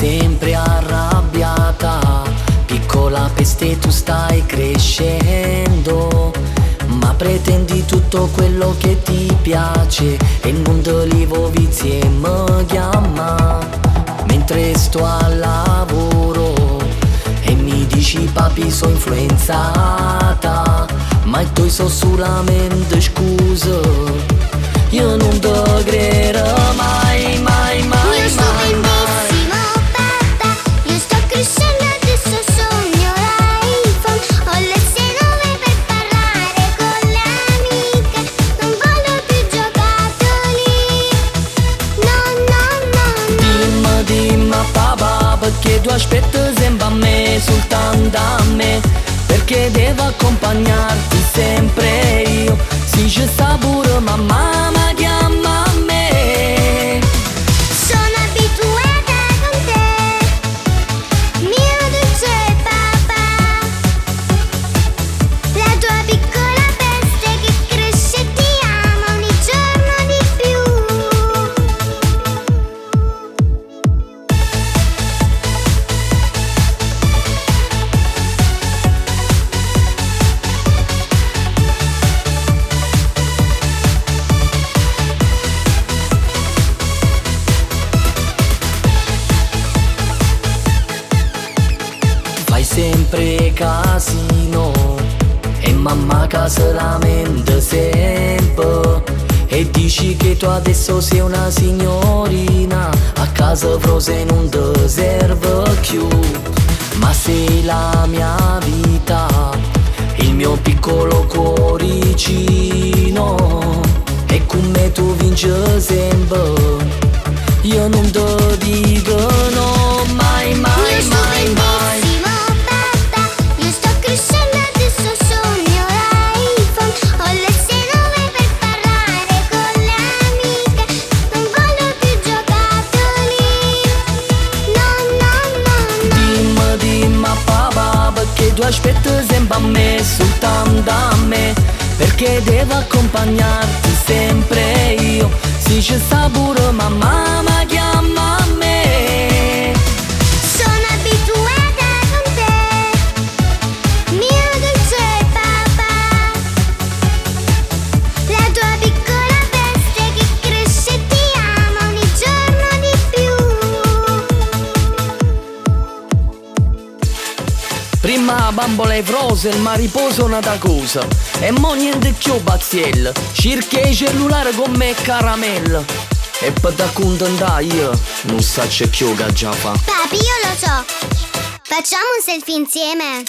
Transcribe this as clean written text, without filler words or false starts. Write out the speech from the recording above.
sempre arrabbiata, piccola peste tu stai crescendo, ma pretendi tutto quello che ti piace e non te li vizi e mi chiama. Mentre sto al lavoro e mi dici papi sono influenzata, ma tu so solamente scusa, io non te credo mai, mai, mai. Io sto benissimo, papà, io sto crescendo, adesso sogno l'iPhone. Ho le 6-9 per parlare con le amiche, non voglio più giocattoli. No, no, no, no. Dimmi papà, perché tu aspetti sempre a me, soltanto a me, perché devo accompagnarti sempre io. Se ci sta pure mamma mi chiama a me. Sono abituata con te, mio dolce papà, la tua piccola peste che cresce e ti ama ogni giorno di più. Fai sempre casino e mamma che se lamenta sempre e dici che tu adesso sei una signorina, a casa forse non ti serve più, ma sei la mia vita, il mio piccolo cuoricino, e con me tu vinci sempre. Io non te dico no, mai, mai, Io sto mai, mai. benissimo, papà, io sto crescendo, adesso sogno l'iPhone. Ho le 6-9 per parlare con le amiche, non voglio più giocattoli. No, no, no, no. Dimmi papà, perché tu aspetti sempre a me, soltanto a me, perché devo accompagnarti sempre io. Se ci sta pure mamma mi chiama a me. Sono abituata con te, mio dolce papà, la tua piccola peste che cresce e ti ama ogni giorno di più. Prima bambola e frozen, ma riposo una da cosa, e mo niente più bazziella, circa i cellulari con me caramella, e per da contentare io non saccio più che già fa. Papi, io lo so, facciamo un selfie insieme.